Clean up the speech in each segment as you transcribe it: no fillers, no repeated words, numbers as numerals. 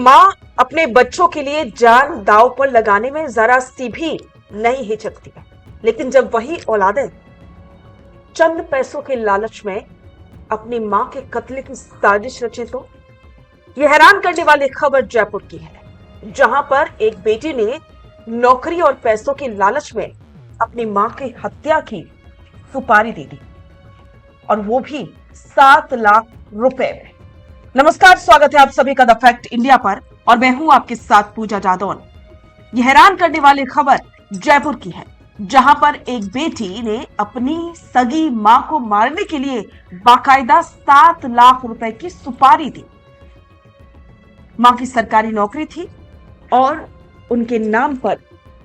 माँ अपने बच्चों के लिए जान दांव पर लगाने में जरा सी भी नहीं हिचकती है, लेकिन जब वही औलादें चंद पैसों के लालच में अपनी मां के कत्ल की साजिश रचे तो यह हैरान करने वाली खबर जयपुर की है, जहां पर एक बेटी ने नौकरी और पैसों के लालच में अपनी मां की हत्या की सुपारी दे दी, और वो भी 7 लाख रुपए में। नमस्कार, स्वागत है आप सभी का द फैक्ट इंडिया पर, और मैं हूं आपके साथ पूजा जादौन। यह हैरान करने वाली खबर जयपुर की है, जहां पर एक बेटी ने अपनी सगी मां को मारने के लिए बाकायदा 7 लाख रुपए की सुपारी दी। मां की सरकारी नौकरी थी और उनके नाम पर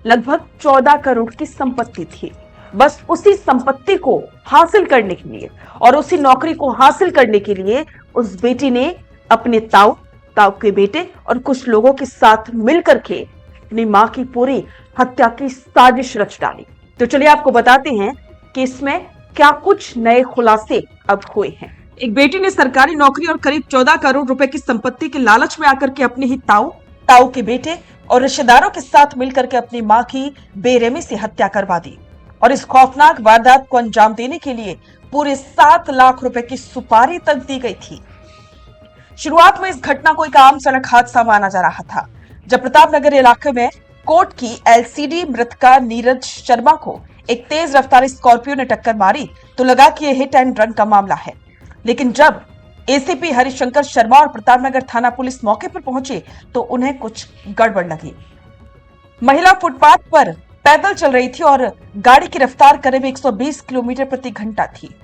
लगभग 14 करोड़ की संपत्ति थी। बस उसी संपत्ति को हासिल करने के लिए और उसी नौकरी को हासिल करने के लिए उस बेटी ने अपने ताऊ के बेटे और कुछ लोगों के साथ मिलकर के अपनी मां की पूरी हत्या की साजिश रच डाली। तो चलिए आपको बताते हैं कि इसमें क्या कुछ नए खुलासे अब हुए हैं। एक बेटी ने सरकारी नौकरी और करीब 14 करोड़ रुपए की संपत्ति के लालच में आकर के अपने ही ताऊ के बेटे और रिश्तेदारों के साथ मिलकर के अपनी मां की बेरहमी से हत्या करवा दी, और इस खौफनाक वारदात को अंजाम देने के लिए पूरे 7 लाख रुपए की सुपारी तक दी गई थी। शुरुआत में इस घटना को एक आम सड़क हादसा माना जा रहा था, जब प्रतापनगर इलाके में कोर्ट की एलसीडी मृतका नीरज शर्मा को एक तेज रफ्तार स्कॉर्पियो ने टक्कर मारी तो लगा कि यह हिट एंड रन का मामला है। लेकिन जब एसीपी हरिशंकर शर्मा और प्रतापनगर थाना पुलिस मौके पर पहुंचे तो उन्हें कुछ गड़बड़ लगी। महिला फुटपाथ पर पैदल चल रही थी और गाड़ी की रफ्तार करीब 120 किलोमीटर प्रति घंटा थी।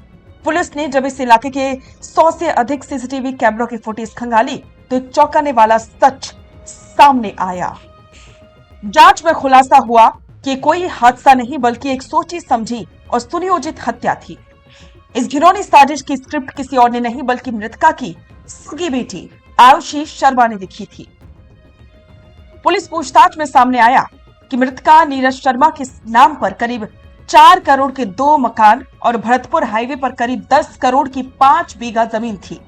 पुलिस ने जब इस इलाके के 100 से अधिक सीसीटीवी कैमरों की फुटेज खंगाली तो एक चौंकाने वाला सच सामने आया। जांच में खुलासा हुआ कि कोई हादसा नहीं बल्कि एक सोची समझी और सुनियोजित हत्या थी। इस घिनौनी साजिश की स्क्रिप्ट किसी और ने नहीं बल्कि मृतका की सगी बेटी आयुषी शर्मा ने लिखी थी। पुलिस पूछताछ में सामने आया कि मृतका नीरज शर्मा के नाम पर करीब 4 करोड़ के 2 मकान और भरतपुर हाईवे पर करीब 10 करोड़ की 5 बीघा जमीन थी,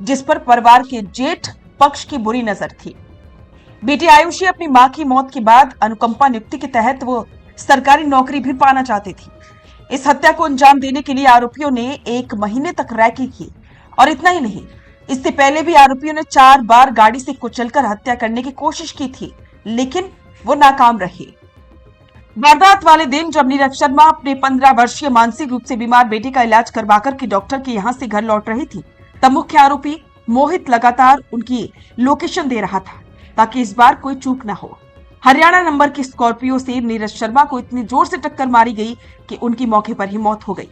जिस पर परिवार के जेठ पक्ष की बुरी नजर थी। बेटी आयुषी अपनी मां की मौत के बाद अनुकंपा नियुक्ति के तहत वो सरकारी नौकरी भी पाना चाहती थी। इस हत्या को अंजाम देने के लिए आरोपियों ने 1 महीने तक रैकी की, और इतना ही नहीं, इससे पहले भी आरोपियों ने 4 बार गाड़ी से कुचलकर हत्या करने की कोशिश की थी, लेकिन वो नाकाम रही। वारदात वाले दिन जब नीरज शर्मा अपने 15 वर्षीय मानसिक रूप से बीमार बेटी का इलाज करवाकर के डॉक्टर के यहां से घर लौट रही थी, तब मुख्य आरोपी मोहित लगातार उनकी लोकेशन दे रहा था ताकि इस बार कोई चूक ना हो। हरियाणा नंबर की स्कॉर्पियो से नीरज शर्मा को इतनी जोर से टक्कर मारी गई कि उनकी मौके पर ही मौत हो गई।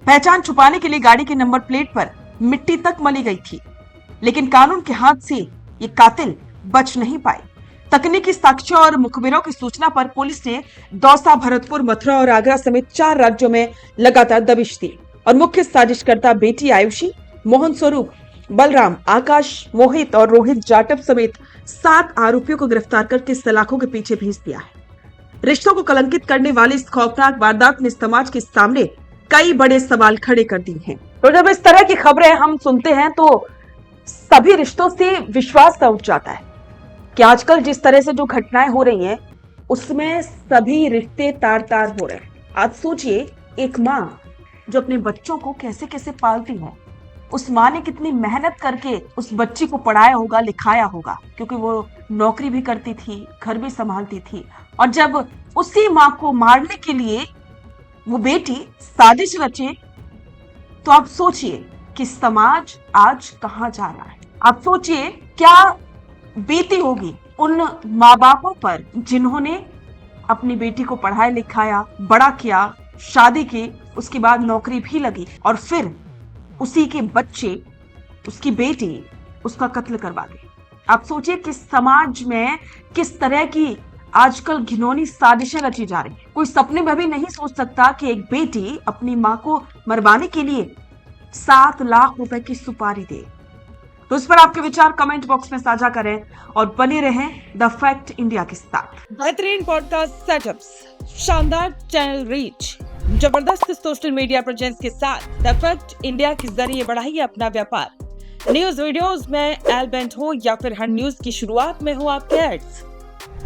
पहचान छुपाने के लिए गाड़ी के नंबर प्लेट पर मिट्टी तक मली गई थी, लेकिन कानून के हाथ से ये कातिल बच नहीं पाए। तकनीकी साक्ष्यों और मुखबिरों की सूचना पर पुलिस ने दौसा, भरतपुर, मथुरा और आगरा समेत 4 राज्यों में लगातार दबिश दी, और मुख्य साजिशकर्ता बेटी आयुषी, मोहन स्वरूप, बलराम, आकाश, मोहित और रोहित जाटव समेत 7 आरोपियों को गिरफ्तार करके सलाखों के पीछे भेज दिया है। रिश्तों को कलंकित करने वाली इस खौफनाक वारदात ने समाज के सामने कई बड़े सवाल खड़े कर दिए हैं। तो जब इस तरह की खबरें हम सुनते हैं तो सभी रिश्तों से विश्वास सा उठ जाता है कि आजकल जिस तरह से जो घटनाएं हो रही हैं उसमें सभी रिश्ते तार तार हो रहे हैं। आज सोचिए, एक माँ जो अपने बच्चों को कैसे कैसे पालती है, उस माँ ने कितनी मेहनत करके उस बच्ची को पढ़ाया होगा, लिखाया होगा, क्योंकि वो नौकरी भी करती थी, घर भी संभालती थी, और जब उसी माँ को मारने के लिए वो बेटी साजिश रचे तो आप सोचिए कि समाज आज कहाँ जा रहा है। आप सोचिए क्या बीती होगी उन माँ बापों पर जिन्होंने अपनी बेटी को पढ़ाया लिखाया, बड़ा किया, शादी की, उसके बाद नौकरी भी लगी, और फिर उसी के बच्चे, उसकी बेटी, उसका कत्ल करवा दे। आप सोचिए कि समाज में किस तरह की आजकल घिनौनी साजिशें रची जा रही है। कोई सपने में भी नहीं सोच सकता कि एक बेटी अपनी मां को मरवाने के लिए 7 लाख रुपए की सुपारी दे। तो इस पर आपके विचार कमेंट बॉक्स में साझा करें और बने रहें द फैक्ट इंडिया के साथ। बेहतरीन पॉडकास्ट सेटअप्स, शानदार चैनल रीच, जबरदस्त सोशल मीडिया प्रेजेंस के साथ द फैक्ट इंडिया के जरिए बढ़ाइए अपना व्यापार। न्यूज वीडियोस में एलबेंट हो या फिर हर न्यूज की शुरुआत में हो आपके एड्स,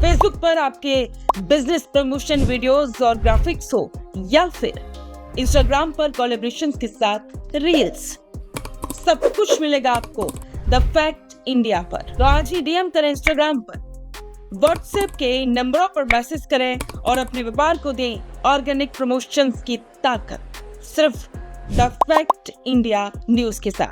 फेसबुक पर आपके बिजनेस प्रमोशन वीडियोस और ग्राफिक्स हो या फिर इंस्टाग्राम पर कोलैबोरेशन के साथ रील्स, सब कुछ मिलेगा आपको द फैक्ट इंडिया पर। तो आज ही डीएम करें इंस्टाग्राम पर, व्हाट्सएप के नंबरों पर मैसेज करें और अपने व्यापार को दें ऑर्गेनिक प्रमोशंस की ताकत, सिर्फ द फैक्ट इंडिया न्यूज के साथ।